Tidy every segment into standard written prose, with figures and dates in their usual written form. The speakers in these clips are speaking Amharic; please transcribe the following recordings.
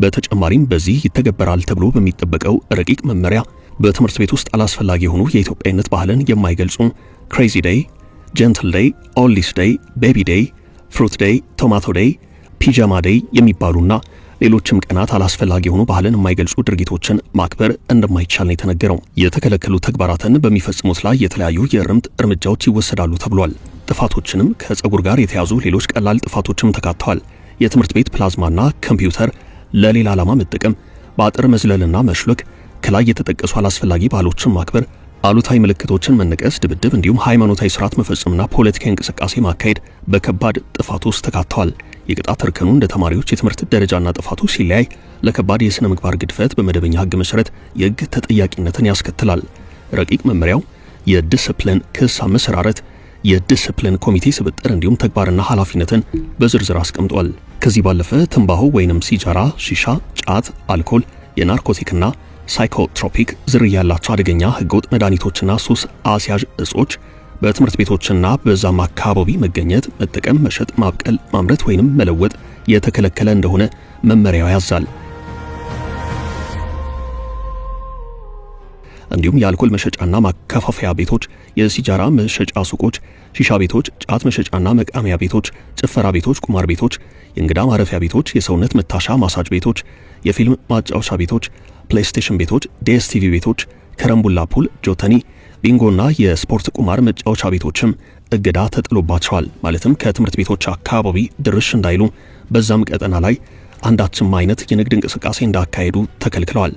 በተጨማሪም በዚህ ይተገበራል ተብሎ በሚጠበቀው ረቂቅ መመሪያ በትምህርት ቤት ውስጥ አላስፈላጊ የሆኑ የኢትዮጵያዊነት ባህልን የማይገልጹ ክሬዚ ዴይ፣ ጀንትል ዴይ፣ ኦልዲስ ዴይ፣ ቤቢ ዴይ፣ ፍሩት ዴይ፣ ቶማቶ ዴይ፣ ፒጃማ ዴይ የሚባሉና ሌሎችም ቀናት አላስፈላጊ የሆኑ ባህልን የማይገልጹ ድርጊቶችን ማክበር እንደማይቻል ነው የተነገረው። የተከለከሉ ተግባራትን በሚፈጽሙት ላይ የተለያዩ የእርምት እርምጃዎች ይወሰዳሉ ተብሏል። ጥፋቶችንም ከጸጉር ጋር የተያዙ ሌሎች ቀላል ጥፋቶችም ተካተዋል። የትምህርት ቤት ፕላዝማና ኮምፒውተር ለሌላ ዓላማ መጠቀም፣ በአጥር መዝለልና መሽለክ፣ ከላይ የተጠቀሱ አላስፈላጊ ባህሎችን ማክበር፣ አሉታዊ ምልክቶችን መነቀስ፣ ድብድብ እንዲሁም ሃይማኖታዊ ስርዓት መፈጸምና ፖለቲካዊ እንቅስቃሴ ማካሄድ በከባድ ጥፋት ውስጥ ተካተዋል። የቅጣት እርከኑ እንደ ተማሪዎች የትምህርት ደረጃና ጥፋቱ ሲለያይ ለከባድ የሥነ ምግባር ግድፈት በመደበኛ ሕግ መሠረት የሕግ ተጠያቂነትን ያስከትላል። ረቂቅ መመሪያው የዲስፕሊን ክስ አመሰራረት፣ የዲስፕሊን ኮሚቴ ስብጥር እንዲሁም ተግባርና ኃላፊነትን በዝርዝር አስቀምጧል። ከዚህ ባለፈ ትንባሆ ወይንም ሲጃራ፣ ሺሻ፣ ጫት፣ አልኮል፣ የናርኮቲክና ሳይኮትሮፒክ ዝርያ ያላቸው አደገኛ ህገወጥ መድኃኒቶችና ሱስ አስያዥ እጾች በትምህርት ቤቶችና በዛም አካባቢ መገኘት፣ መጠቀም፣ መሸጥ፣ ማብቀል፣ ማምረት ወይንም መለወጥ የተከለከለ እንደሆነ መመሪያው ያዛል። እንዲሁም የአልኮል መሸጫና ማከፋፈያ ቤቶች፣ የሲጃራ መሸጫ ሱቆች፣ ሺሻ ቤቶች፣ ጫት መሸጫና መቃሚያ ቤቶች፣ ጭፈራ ቤቶች፣ ቁማር ቤቶች፣ የእንግዳ ማረፊያ ቤቶች፣ የሰውነት መታሻ ማሳጅ ቤቶች፣ የፊልም ማጫወቻ ቤቶች፣ ፕሌይስቴሽን ቤቶች፣ ዲኤስቲቪ ቤቶች፣ ከረምቡላ ፑል፣ ጆተኒ፣ ቢንጎና የስፖርት ቁማር መጫወቻ ቤቶችም እገዳ ተጥሎባቸዋል። ማለትም ከትምህርት ቤቶች አካባቢ ድርሽ እንዳይሉ፣ በዛም ቀጠና ላይ አንዳችም አይነት የንግድ እንቅስቃሴ እንዳካሄዱ ተከልክለዋል።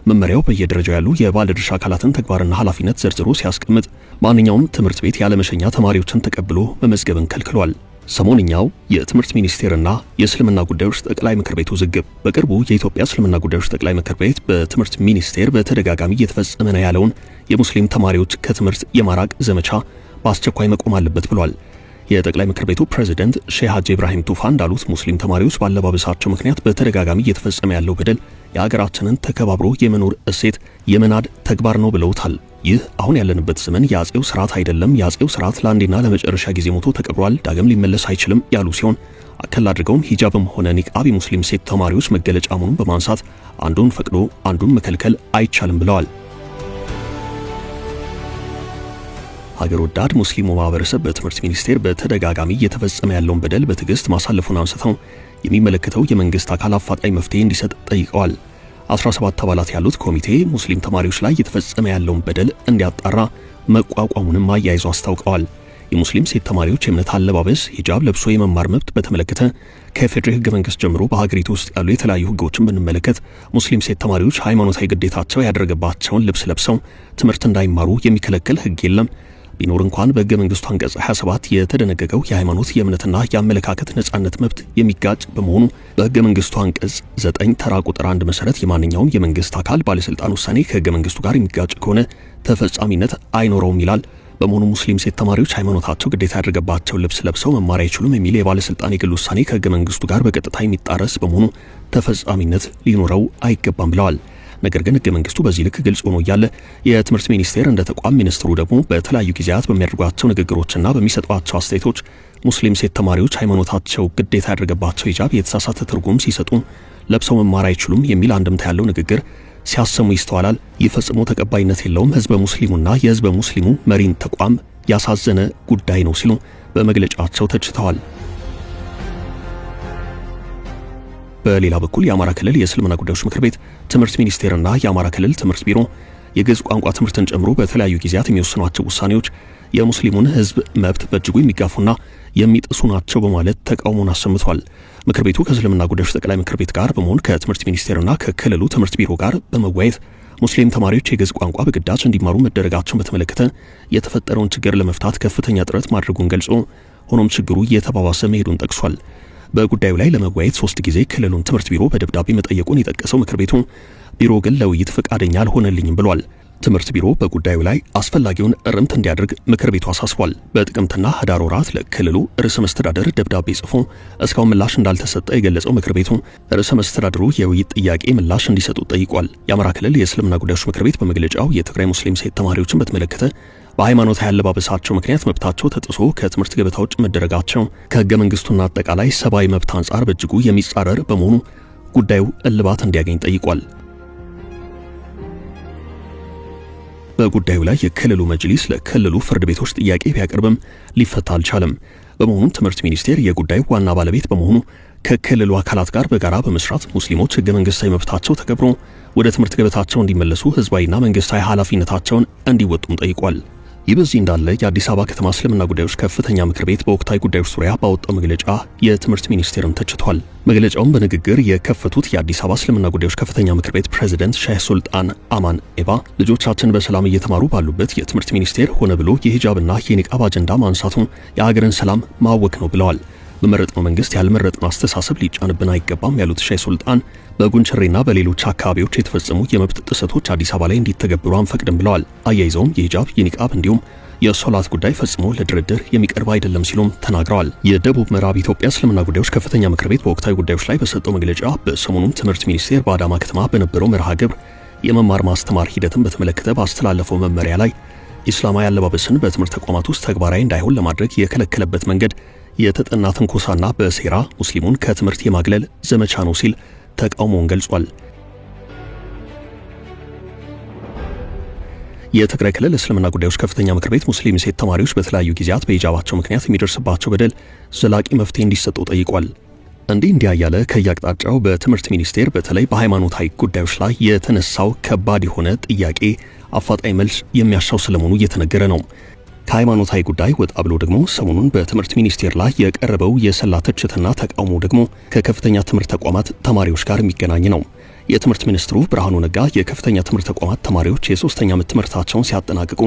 መመሪያው በየደረጃው ያሉ የባለድርሻ አካላትን ተግባርና ኃላፊነት ዘርዝሮ ሲያስቀምጥ ማንኛውም ትምህርት ቤት ያለመሸኛ ተማሪዎችን ተቀብሎ መመዝገብን ከልክሏል። ሰሞንኛው የትምህርት ሚኒስቴርና የእስልምና ጉዳዮች ጠቅላይ ምክር ቤት ውዝግብ። በቅርቡ የኢትዮጵያ እስልምና ጉዳዮች ጠቅላይ ምክር ቤት በትምህርት ሚኒስቴር በተደጋጋሚ እየተፈጸመ ነው ያለውን የሙስሊም ተማሪዎች ከትምህርት የማራቅ ዘመቻ በአስቸኳይ መቆም አለበት ብሏል። የጠቅላይ ምክር ቤቱ ፕሬዝዳንት ሼህ ሀጂ ኢብራሂም ቱፋ እንዳሉት ሙስሊም ተማሪዎች ባለባበሳቸው ምክንያት በተደጋጋሚ እየተፈጸመ ያለው በደል የሀገራችንን ተከባብሮ የመኖር እሴት የመናድ ተግባር ነው ብለውታል። ይህ አሁን ያለንበት ዘመን የአጼው ስርዓት አይደለም፣ የአጼው ስርዓት ለአንዴና ለመጨረሻ ጊዜ ሞቶ ተቀብሯል፣ ዳግም ሊመለስ አይችልም ያሉ ሲሆን አከል አድርገውም ሂጃብም ሆነ ኒቃብ ሙስሊም ሴት ተማሪዎች መገለጫ መሆኑን በማንሳት አንዱን ፈቅዶ አንዱን መከልከል አይቻልም ብለዋል። ሀገር ወዳድ ሙስሊሙ ማህበረሰብ በትምህርት ሚኒስቴር በተደጋጋሚ እየተፈጸመ ያለውን በደል በትዕግስት ማሳለፉን አንስተው የሚመለከተው የመንግስት አካል አፋጣኝ መፍትሄ እንዲሰጥ ጠይቀዋል። 17 አባላት ያሉት ኮሚቴ ሙስሊም ተማሪዎች ላይ እየተፈጸመ ያለውን በደል እንዲያጣራ መቋቋሙንም አያይዘው አስታውቀዋል። የሙስሊም ሴት ተማሪዎች የእምነት አለባበስ ሂጃብ ለብሶ የመማር መብት በተመለከተ ከፌዴራል ህገ መንግስት ጀምሮ በሀገሪቱ ውስጥ ያሉ የተለያዩ ህጎችን ብንመለከት ሙስሊም ሴት ተማሪዎች ሃይማኖታዊ ግዴታቸው ያደረገባቸውን ልብስ ለብሰው ትምህርት እንዳይማሩ የሚከለክል ህግ የለም። ቢኖር እንኳን በህገ መንግስቱ አንቀጽ 27 የተደነገገው የሃይማኖት የእምነትና የአመለካከት ነጻነት መብት የሚጋጭ በመሆኑ በህገ መንግስቱ አንቀጽ 9 ተራ ቁጥር 1 መሰረት የማንኛውም የመንግስት አካል ባለስልጣን ውሳኔ ከህገ መንግስቱ ጋር የሚጋጭ ከሆነ ተፈጻሚነት አይኖረውም ይላል። በመሆኑ ሙስሊም ሴት ተማሪዎች ሃይማኖታቸው ግዴታ ያደረገባቸው ልብስ ለብሰው መማር አይችሉም የሚል የባለስልጣን የግል ውሳኔ ከህገ መንግስቱ ጋር በቀጥታ የሚጣረስ በመሆኑ ተፈጻሚነት ሊኖረው አይገባም ብለዋል። ነገር ግን ህገ መንግስቱ በዚህ ልክ ግልጽ ሆኖ እያለ የትምህርት ሚኒስቴር እንደ ተቋም ሚኒስትሩ ደግሞ በተለያዩ ጊዜያት በሚያደርጓቸው ንግግሮችና በሚሰጧቸው አስተያየቶች ሙስሊም ሴት ተማሪዎች ሃይማኖታቸው ግዴታ ያደረገባቸው ሂጃብ የተሳሳተ ትርጉም ሲሰጡ ለብሰው መማር አይችሉም የሚል አንድምታ ያለው ንግግር ሲያሰሙ ይስተዋላል። ይህ ፈጽሞ ተቀባይነት የለውም፣ ህዝበ ሙስሊሙና የህዝበ ሙስሊሙ መሪን ተቋም ያሳዘነ ጉዳይ ነው ሲሉ በመግለጫቸው ተችተዋል። በሌላ በኩል የአማራ ክልል የእስልምና ጉዳዮች ምክር ቤት ትምህርት ሚኒስቴርና የአማራ ክልል ትምህርት ቢሮ የግዕዝ ቋንቋ ትምህርትን ጨምሮ በተለያዩ ጊዜያት የሚወስኗቸው ውሳኔዎች የሙስሊሙን ህዝብ መብት በእጅጉ የሚጋፉና የሚጥሱ ናቸው በማለት ተቃውሞን አሰምቷል። ምክር ቤቱ ከእስልምና ጉዳዮች ጠቅላይ ምክር ቤት ጋር በመሆን ከትምህርት ሚኒስቴርና ከክልሉ ትምህርት ቢሮ ጋር በመወያየት ሙስሊም ተማሪዎች የግዕዝ ቋንቋ በግዳጅ እንዲማሩ መደረጋቸውን በተመለከተ የተፈጠረውን ችግር ለመፍታት ከፍተኛ ጥረት ማድረጉን ገልጾ ሆኖም ችግሩ እየተባባሰ መሄዱን ጠቅሷል። በጉዳዩ ላይ ለመወያየት 3 ጊዜ ክልሉን ትምህርት ቢሮ በደብዳቤ መጠየቁን የጠቀሰው ምክር ቤቱ ቢሮ ግን ለውይይት ፈቃደኛ አልሆነልኝም ብሏል። ትምህርት ቢሮ በጉዳዩ ላይ አስፈላጊውን እርምት እንዲያደርግ ምክር ቤቱ አሳስቧል። በጥቅምትና ህዳር ወራት ለክልሉ ርዕሰ መስተዳደር ደብዳቤ ጽፎ እስካሁን ምላሽ እንዳልተሰጠ የገለጸው ምክር ቤቱ ርዕሰ መስተዳድሩ የውይይት ጥያቄ ምላሽ እንዲሰጡ ጠይቋል። የአማራ ክልል የእስልምና ጉዳዮች ምክር ቤት በመግለጫው የትግራይ ሙስሊም ሴት ተማሪዎችን በተመለከተ በሃይማኖታዊ አለባበሳቸው ምክንያት መብታቸው ተጥሶ ከትምህርት ገበታ ውጭ መደረጋቸው ከህገ መንግስቱና አጠቃላይ ሰብአዊ መብት አንጻር በእጅጉ የሚጻረር በመሆኑ ጉዳዩ እልባት እንዲያገኝ ጠይቋል። በጉዳዩ ላይ የክልሉ መጅሊስ ለክልሉ ፍርድ ቤቶች ጥያቄ ቢያቀርብም ሊፈታ አልቻለም። በመሆኑም ትምህርት ሚኒስቴር የጉዳዩ ዋና ባለቤት በመሆኑ ከክልሉ አካላት ጋር በጋራ በመስራት ሙስሊሞች ህገ መንግስታዊ መብታቸው ተከብሮ ወደ ትምህርት ገበታቸው እንዲመለሱ ህዝባዊና መንግስታዊ ኃላፊነታቸውን እንዲወጡም ጠይቋል። ይህ በዚህ እንዳለ የአዲስ አበባ ከተማ እስልምና ጉዳዮች ከፍተኛ ምክር ቤት በወቅታዊ ጉዳዮች ዙሪያ ባወጣው መግለጫ የትምህርት ሚኒስቴርን ተችቷል። መግለጫውን በንግግር የከፈቱት የአዲስ አበባ እስልምና ጉዳዮች ከፍተኛ ምክር ቤት ፕሬዝዳንት ሼህ ሱልጣን አማን ኤባ ልጆቻችን በሰላም እየተማሩ ባሉበት የትምህርት ሚኒስቴር ሆነ ብሎ የሂጃብና የኒቃብ አጀንዳ ማንሳቱን የሀገርን ሰላም ማወክ ነው ብለዋል። በመረጥነው መንግስት ያልመረጥነው አስተሳሰብ ሊጫንብን አይገባም ያሉት ሼህ ሱልጣን በጉንችሬና በሌሎች አካባቢዎች የተፈጸሙ የመብት ጥሰቶች አዲስ አበባ ላይ እንዲተገብሩ አንፈቅድም ብለዋል። አያይዘውም የሂጃብ የኒቃብ እንዲሁም የሶላት ጉዳይ ፈጽሞ ለድርድር የሚቀርብ አይደለም ሲሉም ተናግረዋል። የደቡብ ምዕራብ ኢትዮጵያ እስልምና ጉዳዮች ከፍተኛ ምክር ቤት በወቅታዊ ጉዳዮች ላይ በሰጠው መግለጫ በሰሞኑም ትምህርት ሚኒስቴር በአዳማ ከተማ በነበረው መርሃ ግብር የመማር ማስተማር ሂደትን በተመለከተ ባስተላለፈው መመሪያ ላይ ኢስላማዊ አለባበስን በትምህርት ተቋማት ውስጥ ተግባራዊ እንዳይሆን ለማድረግ የከለከለበት መንገድ የተጠና ትንኮሳና በሴራ ሙስሊሙን ከትምህርት የማግለል ዘመቻ ነው ሲል ተቃውሞውን ገልጿል። የትግራይ ክልል እስልምና ጉዳዮች ከፍተኛ ምክር ቤት ሙስሊም ሴት ተማሪዎች በተለያዩ ጊዜያት በሂጃባቸው ምክንያት የሚደርስባቸው በደል ዘላቂ መፍትሄ እንዲሰጠው ጠይቋል። እንዲህ ያለ ከያቅጣጫው በትምህርት ሚኒስቴር በተለይ በሃይማኖታዊ ጉዳዮች ላይ የተነሳው ከባድ የሆነ ጥያቄ አፋጣኝ መልስ የሚያሻው ስለመሆኑ እየተነገረ ነው። ከሃይማኖታዊ ጉዳይ ወጣ ብሎ ደግሞ ሰሞኑን በትምህርት ሚኒስቴር ላይ የቀረበው የሰላ ትችትና ተቃውሞ ደግሞ ከከፍተኛ ትምህርት ተቋማት ተማሪዎች ጋር የሚገናኝ ነው። የትምህርት ሚኒስትሩ ብርሃኑ ነጋ የከፍተኛ ትምህርት ተቋማት ተማሪዎች የሶስተኛ ዓመት ትምህርታቸውን ሲያጠናቅቁ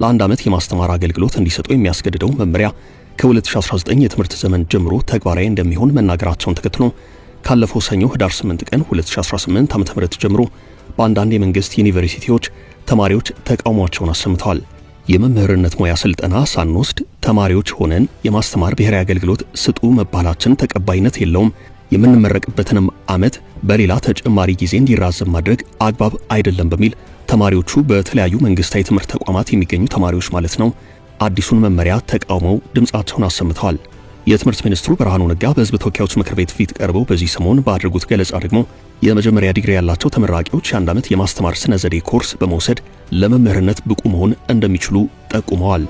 ለአንድ ዓመት የማስተማር አገልግሎት እንዲሰጡ የሚያስገድደው መመሪያ ከ2019 የትምህርት ዘመን ጀምሮ ተግባራዊ እንደሚሆን መናገራቸውን ተከትሎ ካለፈው ሰኞ ህዳር 8 ቀን 2018 ዓ.ም ጀምሮ በአንዳንድ የመንግስት ዩኒቨርሲቲዎች ተማሪዎች ተቃውሟቸውን አሰምተዋል። የመምህርነት ሙያ ስልጠና ሳንወስድ ተማሪዎች ሆነን የማስተማር ብሔራዊ አገልግሎት ስጡ መባላችን ተቀባይነት የለውም። የምንመረቅበትንም ዓመት በሌላ ተጨማሪ ጊዜ እንዲራዘም ማድረግ አግባብ አይደለም በሚል ተማሪዎቹ በተለያዩ መንግስታዊ ትምህርት ተቋማት የሚገኙ ተማሪዎች ማለት ነው አዲሱን መመሪያ ተቃውመው ድምጻቸውን አሰምተዋል። የትምህርት ሚኒስትሩ ብርሃኑ ነጋ በህዝብ ተወካዮች ምክር ቤት ፊት ቀርበው በዚህ ሰሞን ባደረጉት ገለጻ ደግሞ የመጀመሪያ ዲግሪ ያላቸው ተመራቂዎች የአንድ ዓመት የማስተማር ስነ ዘዴ ኮርስ በመውሰድ ለመምህርነት ብቁ መሆን እንደሚችሉ ጠቁመዋል።